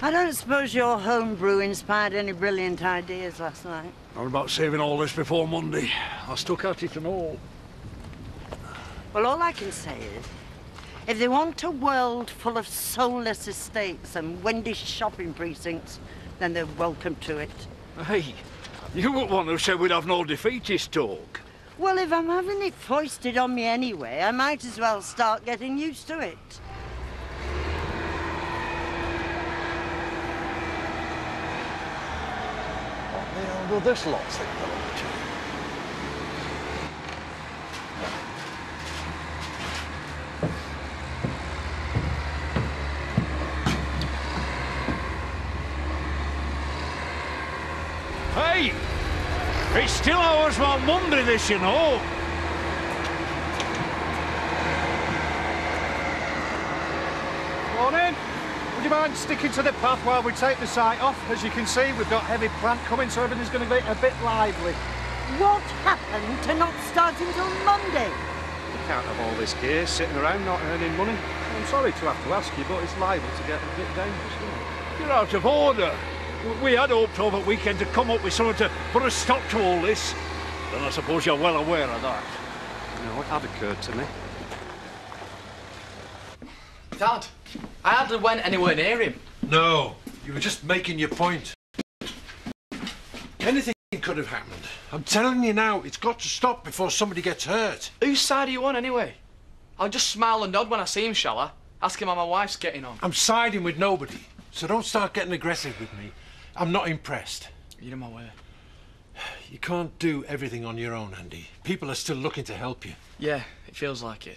I don't suppose your homebrew inspired any brilliant ideas last night? Not about saving all this before Monday. I stuck at it and all. Well, all I can say is, if they want a world full of soulless estates and windy shopping precincts, then they're welcome to it. Hey, you were one who said we'd have no defeatist talk. Well, if I'm having it foisted on me anyway, I might as well start getting used to it. What the hell do this lot think they're up to? Hey! It's still ours on Monday, this, you know. Morning. Would you mind sticking to the path while we take the site off? As you can see, we've got heavy plant coming, so everything's going to be a bit lively. What happened to not starting till Monday? You can't have all this gear sitting around not earning money. I'm sorry to have to ask you, but it's liable to get a bit dangerous, isn't it? You're out of order. We had hoped over the weekend to come up with something to put a stop to all this. And I suppose you're well aware of that. No, it had occurred to me. Dad, I hardly went anywhere near him. No, you were just making your point. Anything could have happened. I'm telling you now, it's got to stop before somebody gets hurt. Whose side are you on anyway? I'll just smile and nod when I see him, shall I? Ask him how my wife's getting on. I'm siding with nobody, so don't start getting aggressive with me. I'm not impressed. You're in my way. You can't do everything on your own, Andy. People are still looking to help you. Yeah, it feels like it.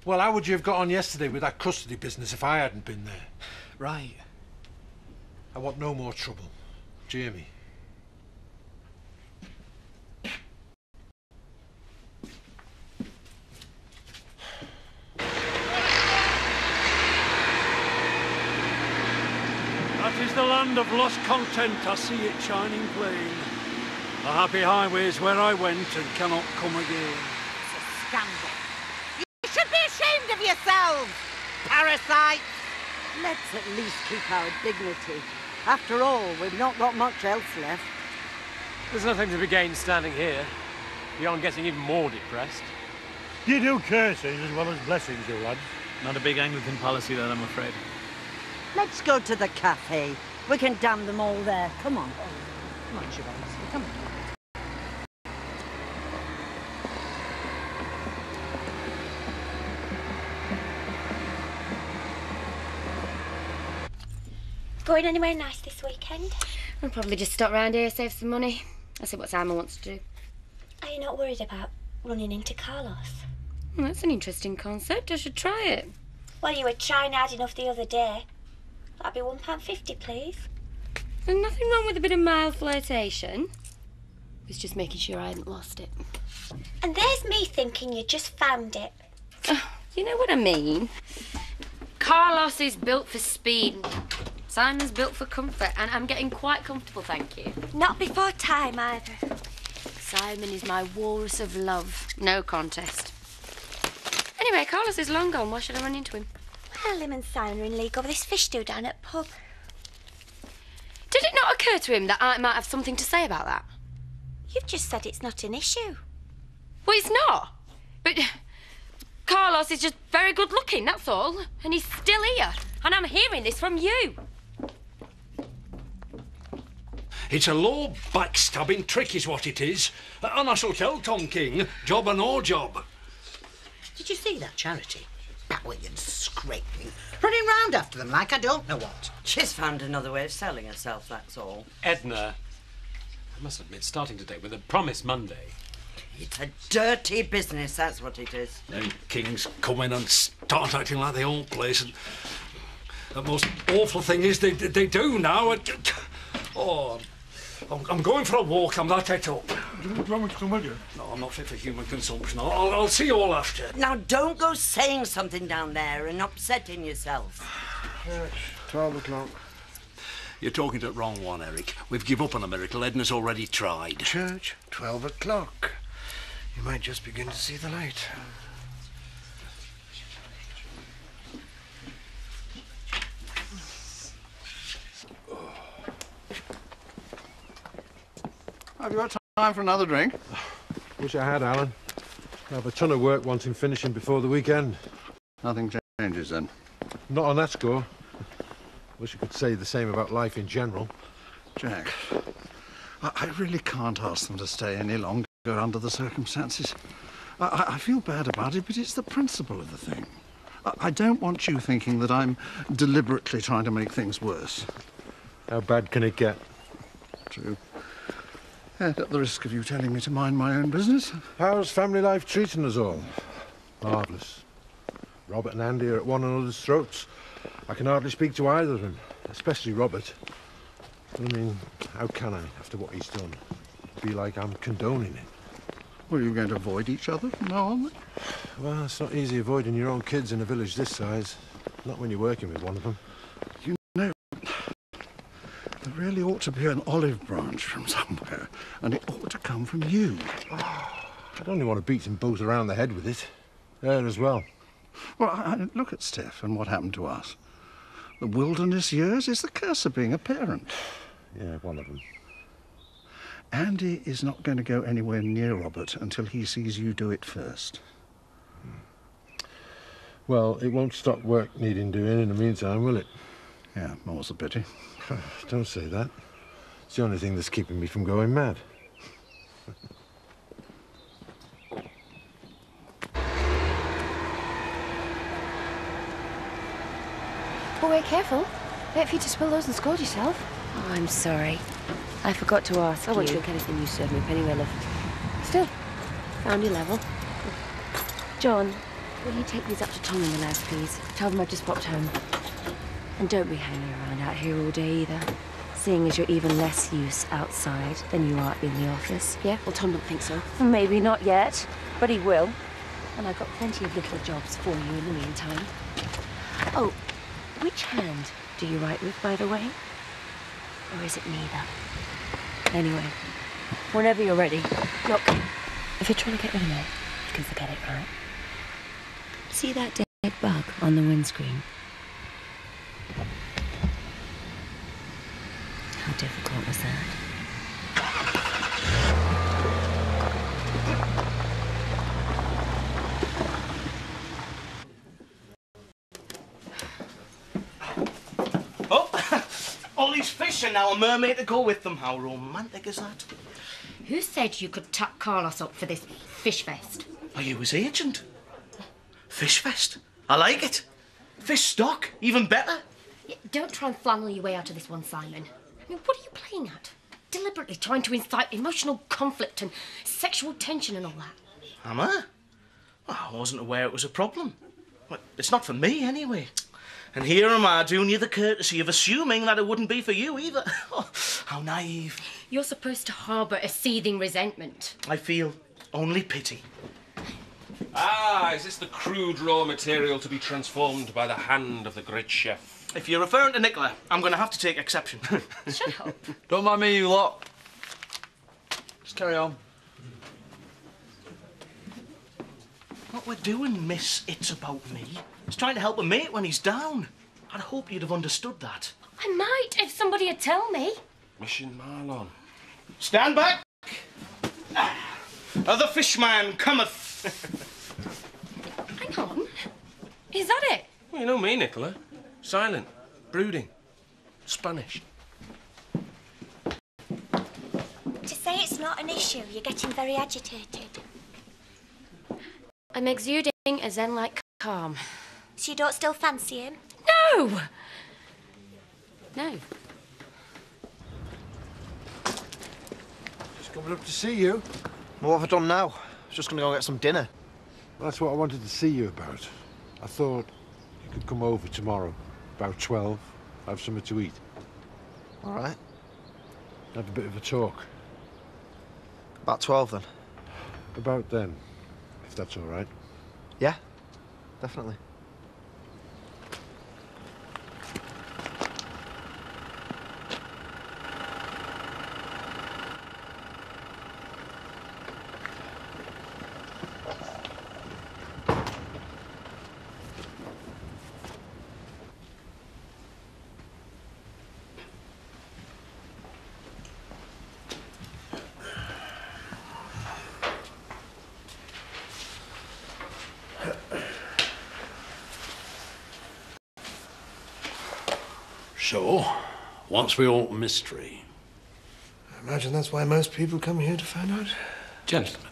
Well, how would you have got on yesterday with that custody business if I hadn't been there? Right. I want no more trouble. Jamie. That is the land of lost content, I see it shining plain. The happy highways where I went and cannot come again. It's a scandal. You should be ashamed of yourselves, parasites! Let's at least keep our dignity. After all, we've not got much else left. There's nothing to be gained standing here, beyond getting even more depressed. You do curses as well as blessings, you lads. Not a big Anglican policy, that, I'm afraid. Let's go to the cafe. We can damn them all there. Come on. Come on, Siobhan. Come on. Going anywhere nice this weekend? I'll probably just stop round here, save some money. I'll see what Simon wants to do. Are you not worried about running into Carlos? Well, that's an interesting concept. I should try it. Well, you were trying hard enough the other day. That'd be £1.50, please. There's nothing wrong with a bit of mild flirtation. It's just making sure I hadn't lost it. And there's me thinking you just found it. Oh, you know what I mean. Carlos is built for speed. Simon's built for comfort, and I'm getting quite comfortable, thank you. Not before time, either. Simon is my walrus of love. No contest. Anyway, Carlos is long gone. Why should I run into him? Well, him and Simon are in league over this fish stew down at pub. Did it not occur to him that I might have something to say about that? You've just said it's not an issue. Well, it's not. But Carlos is just very good looking, that's all. And he's still here. And I'm hearing this from you. It's a low backstabbing trick is what it is. And I shall tell Tom King, job or no job. Did you see that, Charity? Bowing and scraping. Running round after them like I don't know what. She's found another way of selling herself, that's all. Edna, I must admit, starting today with a promise Monday. It's a dirty business, that's what it is. Then Kings come in and start acting like the old place. And the most awful thing is they do now. Oh, I'm going for a walk. I'm that het up. Do you want me to come with you? No, I'm not fit for human consumption. I'll see you all after. Now, don't go saying something down there and upsetting yourself. Yes, 12 o'clock. You're talking to the wrong one, Eric. We've given up on a miracle. Edna's already tried. Church, 12 o'clock. You might just begin to see the light. Have you got time for another drink? Wish I had, Alan. I have a ton of work wanting finishing before the weekend. Nothing changes then. Not on that score. Wish I could say the same about life in general. Jack, I really can't ask them to stay any longer under the circumstances. I feel bad about it, but it's the principle of the thing. I don't want you thinking that I'm deliberately trying to make things worse. How bad can it get? True. And at the risk of you telling me to mind my own business. How's family life treating us all? Marvellous. Robert and Andy are at one another's throats. I can hardly speak to either of them, especially Robert. I mean, how can I, after what he's done, be like I'm condoning it? Well, you're going to avoid each other from now on? Well, it's not easy avoiding your own kids in a village this size. Not when you're working with one of them. You know, there really ought to be an olive branch from somewhere, and it ought to come from you. I'd only want to beat them both around the head with it. There as well. Well, look at Steph and what happened to us. The wilderness years is the curse of being a parent. Yeah, one of them. Andy is not going to go anywhere near Robert until he sees you do it first. Well, it won't stop work needing doing in the meantime, will it? Yeah, more's a pity. Don't say that. It's the only thing that's keeping me from going mad. Oh, wait, careful. Wait for you to spill those and scold yourself. Oh, I'm sorry. I forgot to ask you. I won't drink anything you serve me, Penny, my love. Still, found your level. John, will you take these up to Tom and the lads, please? Tell them I've just popped home. And don't be hanging around out here all day either, seeing as you're even less use outside than you are in the office. Yeah? Well, Tom don't think so. Maybe not yet, but he will. And I've got plenty of little jobs for you in the meantime. Oh, which hand do you write with, by the way? Or is it neither? Anyway, whenever you're ready. Look, if you're trying to get rid of me, you can forget it, right? See that dead bug on the windscreen? How difficult was that? All these fish and now a mermaid to go with them. How romantic is that? Who said you could tuck Carlos up for this fish fest? Are you his agent? Fish fest? I like it. Fish stock? Even better. Yeah, don't try and flannel your way out of this one, Simon. I mean, what are you playing at? Deliberately trying to incite emotional conflict and sexual tension and all that. Am I? Well, I wasn't aware it was a problem. Well, it's not for me, anyway. And here am I doing you the courtesy of assuming that it wouldn't be for you either. Oh, how naive. You're supposed to harbour a seething resentment. I feel only pity. Ah, is this the crude raw material to be transformed by the hand of the great chef? If you're referring to Nicola, I'm going to have to take exception. Shut up. Don't mind me, you lot. Just carry on. What we're doing, miss, it's about me. He's trying to help a mate when he's down. I'd hope you'd have understood that. I might, if somebody had tell me. Mission Marlon. Stand back. The fishman cometh. Hang on. Is that it? Well, you know me, Nicola. Silent, brooding, Spanish. To say it's not an issue, you're getting very agitated. I'm exuding a zen-like calm. So you don't still fancy him? No! No. Just coming up to see you. What have I done now? I was just going to go get some dinner. Well, that's what I wanted to see you about. I thought you could come over tomorrow, about 12, have something to eat. All right. Have a bit of a talk. About 12, then? About then, if that's all right. Yeah, definitely. So, what's the old mystery? I imagine that's why most people come here to find out. Gentlemen,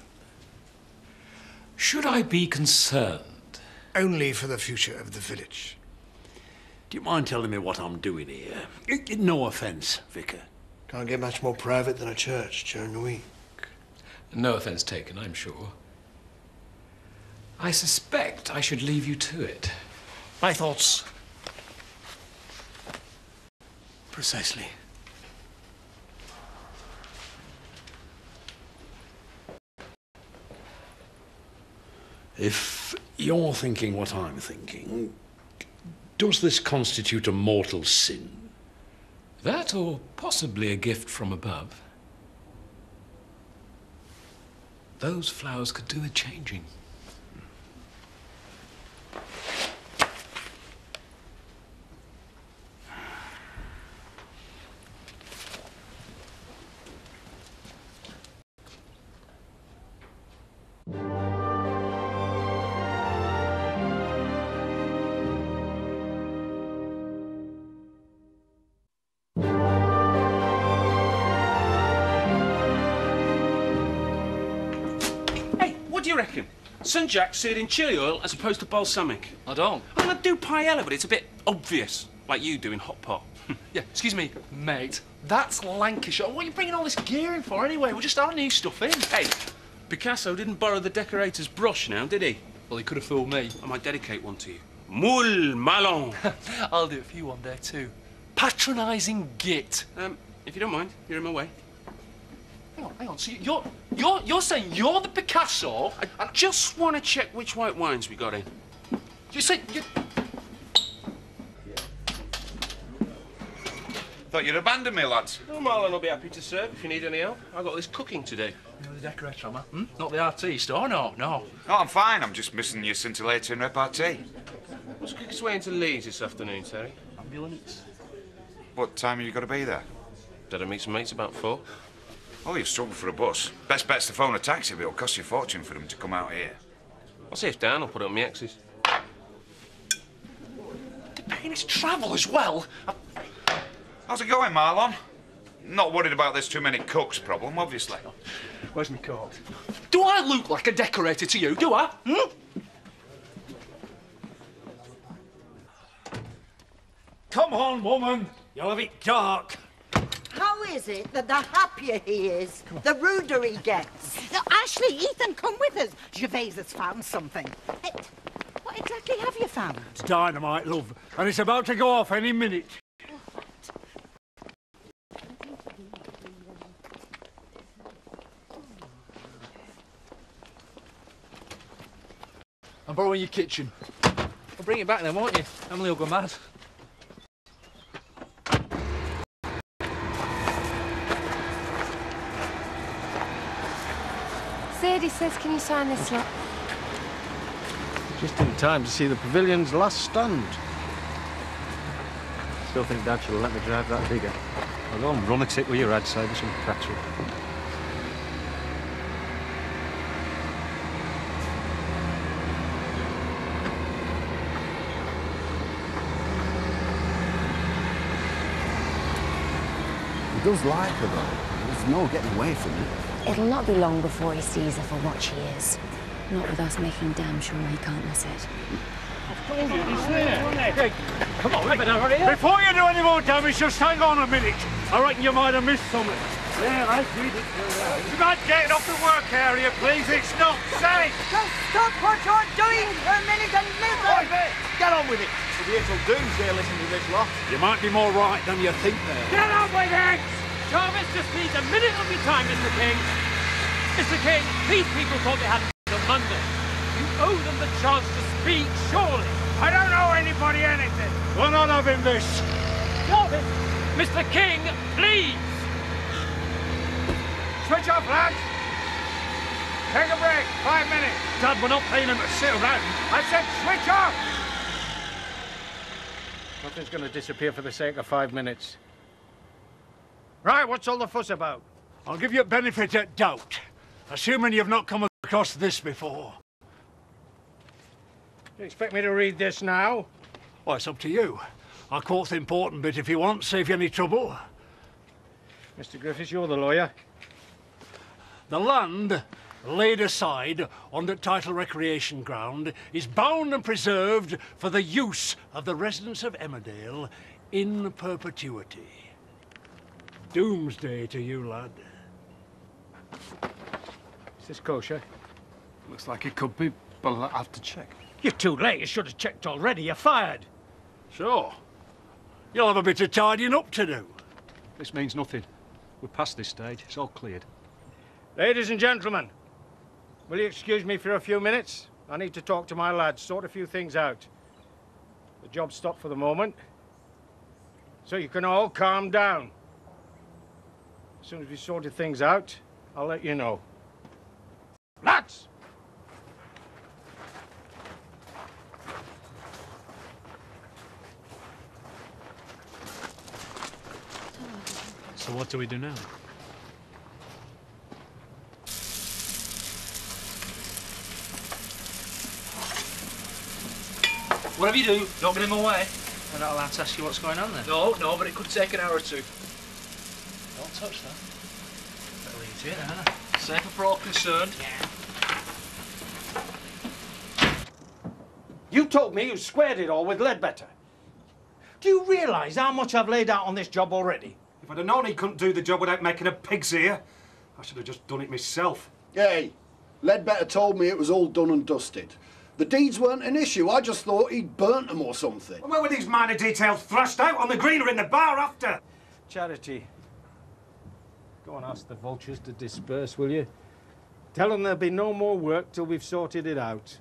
should I be concerned? Only for the future of the village. Do you mind telling me what I'm doing here? No offence, Vicar. Can't get much more private than a church during the week. No offence taken, I'm sure. I suspect I should leave you to it. My thoughts. Precisely. If you're thinking what I'm thinking, does this constitute a mortal sin? That, or possibly a gift from above. Those flowers could do with changing. What do you reckon? St. Jack's seared in chili oil as opposed to balsamic. I don't. I do paella, but it's a bit obvious, like you do in hot pot. Yeah, excuse me, mate. That's Lancashire. What are you bringing all this gear in for anyway? We're just adding new stuff in. Hey, Picasso didn't borrow the decorator's brush now, did he? Well, he could have fooled me. I might dedicate one to you. Moule Malon. I'll do it for you one day too. Patronising git. If you don't mind, you're in my way. Hang on. So you're saying you're the Picasso? I just want to check which white wines we got in. You say you... Thought you'd abandoned me, lads. Oh, Marlon will be happy to serve if you need any help. I've got this cooking to do. You're the decorator, am I? Not the artiste. Oh, no. No, I'm fine. I'm just missing your scintillating repartee. What's quick its way into Leeds this afternoon, Terry? Ambulance. What time have you got to be there? Better meet some mates about 4. Oh, you've struggled for a bus. Best bet's to phone a taxi, but it'll cost you a fortune for them to come out here. I'll see if Dan will put it on my exes. They're paying his travel as well. How's it going, Marlon? Not worried about this too many cooks problem, obviously. Where's my coat? Do I look like a decorator to you? Do I? Come on, woman. You'll have it dark. How is it that the happier he is, the ruder he gets? Now, Ashley, Ethan, come with us. Gervais has found something. Hey, what exactly have you found? It's dynamite, love, and it's about to go off any minute. I'm borrowing your kitchen. I'll bring it back then, won't you? Emily will go mad. Sadie says, can you sign this lot? Just in time to see the pavilion's last stand. Still think Dad should let me drive that digger. I'll go and run at it with your head side with some petrol. He does like her, though. There's no getting away from it. It'll not be long before he sees her for what she is. Not with us making damn sure he can't miss it. Come on, we better hurry up. Before you do any more damage, just hang on a minute. I reckon you might have missed something. Yeah, I see it. You might get off the work area, please. It's not safe. Just stop what you're doing for a minute and listen. Get on with it. We'll be here till doomsday listening to this lot. You might be more right than you think there. Get on with it! Jarvis just needs a minute of your time, Mr. King. Mr. King, these people thought they had until Monday. You owe them the chance to speak, surely. I don't owe anybody anything. We're not having this. Jarvis, Mr. King, please. Switch off, lads. Take a break. 5 minutes. Dad, we're not paying them to sit around. I said switch off. Nothing's going to disappear for the sake of 5 minutes. Right, what's all the fuss about? I'll give you a benefit of doubt, assuming you've not come across this before. You expect me to read this now? Well, it's up to you. I'll quote the important bit if you want, save you any trouble. Mr. Griffiths, you're the lawyer. The land laid aside on the title recreation ground is bound and preserved for the use of the residents of Emmerdale in perpetuity. Doomsday to you, lad. Is this kosher? Looks like it could be, but I'll have to check. You're too late. You should have checked already. You're fired. Sure. You'll have a bit of tidying up to do. This means nothing. We're past this stage. It's all cleared. Ladies and gentlemen, will you excuse me for a few minutes? I need to talk to my lads, sort a few things out. The job's stopped for the moment, so you can all calm down. As soon as we've sorted things out, I'll let you know. Lads! So what do we do now? Whatever you do, don't get in my way. I'm not allowed to ask you what's going on then. No, but it could take an hour or two. Don't touch that. Better leave it here, then. Safer for all concerned. You told me you squared it all with Ledbetter. Do you realise how much I've laid out on this job already? If I'd have known he couldn't do the job without making a pig's ear, I should have just done it myself. Hey, Ledbetter told me it was all done and dusted. The deeds weren't an issue. I just thought he'd burnt them or something. Where were these minor details thrashed out on the green or in the bar after? Charity, go and ask the vultures to disperse, will you? Tell them there'll be no more work till we've sorted it out.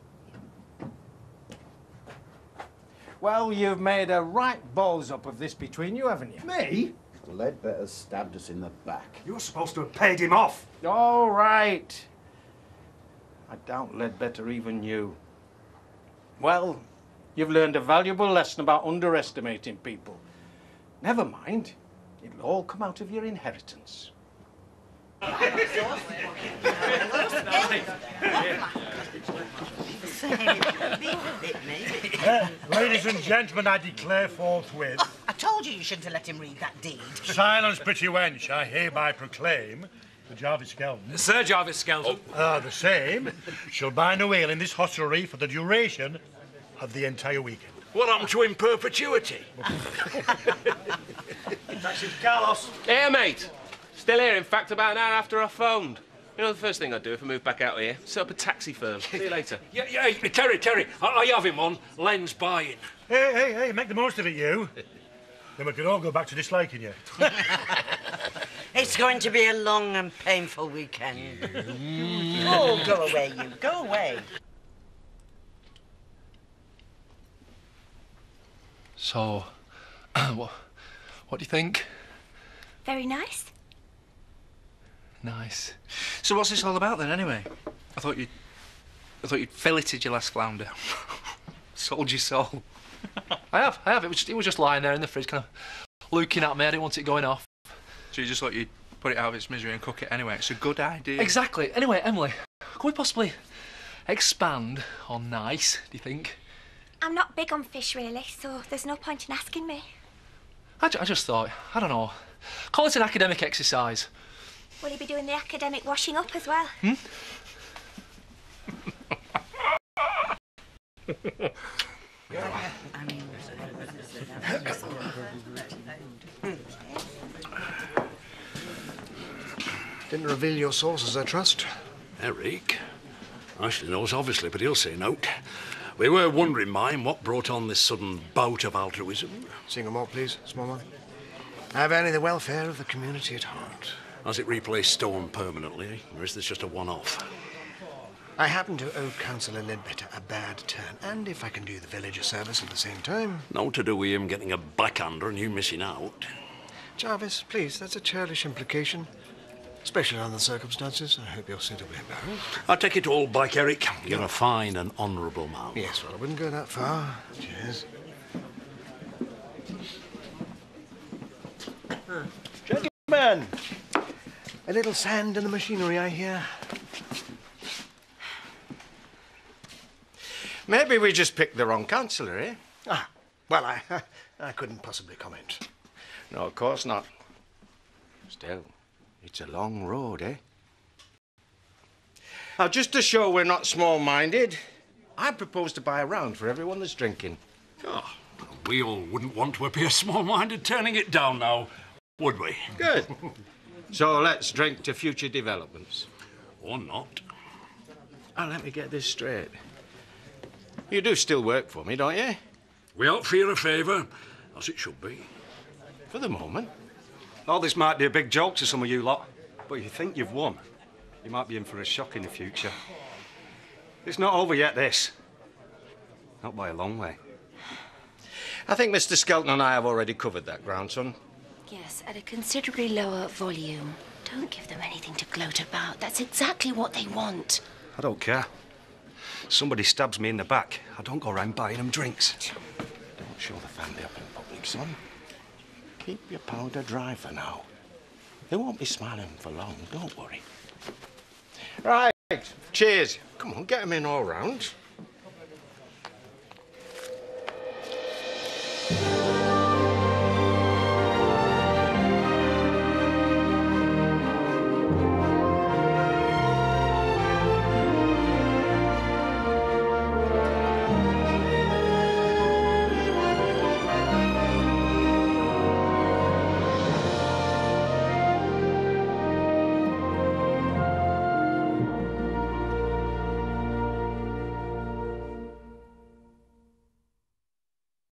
Well, you've made a right balls up of this between you, haven't you? Me? Ledbetter stabbed us in the back. You're supposed to have paid him off. All right. I doubt Ledbetter even knew. Well, you've learned a valuable lesson about underestimating people. Never mind. It'll all come out of your inheritance. Ladies and gentlemen, I declare forthwith. I told you shouldn't have let him read that deed. Silence, pretty wench. I hereby proclaim the Jarvis Skelton. Sir Jarvis Skelton. The same. Shall buy no ale in this hostelry for the duration of the entire weekend. What happened to in perpetuity? That's it, Carlos. Here, mate. Still here, in fact, about an hour after I phoned. You know the first thing I'd do if I moved back out here? Set up a taxi firm. See you later. Yeah, Terry, I have him on. Len's buying. Hey, make the most of it, you. Then we can all go back to disliking you. It's going to be a long and painful weekend. Oh, go away, you. Go away. So, what do you think? Very nice. Nice. So what's this all about then, anyway? I thought you'd filleted your last flounder. Sold your soul. I have. It was just lying there in the fridge, kind of looking at me. I didn't want it going off. So you just thought you'd put it out of its misery and cook it anyway. It's a good idea. Exactly. Anyway, Emily, could we possibly expand on nice, do you think? I'm not big on fish, really, so there's no point in asking me. I just thought, I don't know, call it an academic exercise. Will you be doing the academic washing up as well? Didn't reveal your sources, I trust. Eric? Ashley knows, obviously, but he'll say no. We were wondering, mine, what brought on this sudden bout of altruism. Single malt, please, small one. I have only the welfare of the community at heart. Has it replaced Stone permanently, or is this just a one-off? I happen to owe Councillor Ledbetter a bad turn, and if I can do the village a service at the same time... No to do with him getting a backhander and you missing out. Jarvis, please, that's a churlish implication. Especially under the circumstances. I hope you're suitably embarrassed. I take it all back, Eric. You're a fine and honourable man. Yes, well, I wouldn't go that far. Cheers. Gentlemen! A little sand in the machinery, I hear. Maybe we just picked the wrong councillor, eh? Well, I couldn't possibly comment. No, of course not. Still, it's a long road, eh? Now, just to show we're not small-minded, I propose to buy a round for everyone that's drinking. Oh, we all wouldn't want to appear small-minded turning it down now, would we? Good. So let's drink to future developments. Or not. Now, let me get this straight. You do still work for me, don't you? Without fear of favour, as it should be. For the moment. All this might be a big joke to some of you lot, but if you think you've won, you might be in for a shock in the future. It's not over yet, this. Not by a long way. I think Mr. Skelton and I have already covered that ground, son. Yes, at a considerably lower volume. Don't give them anything to gloat about. That's exactly what they want. I don't care. Somebody stabs me in the back, I don't go around buying them drinks. Don't show the family up in public, son. Keep your powder dry for now. They won't be smiling for long, don't worry. Right, cheers. Come on, get them in all round.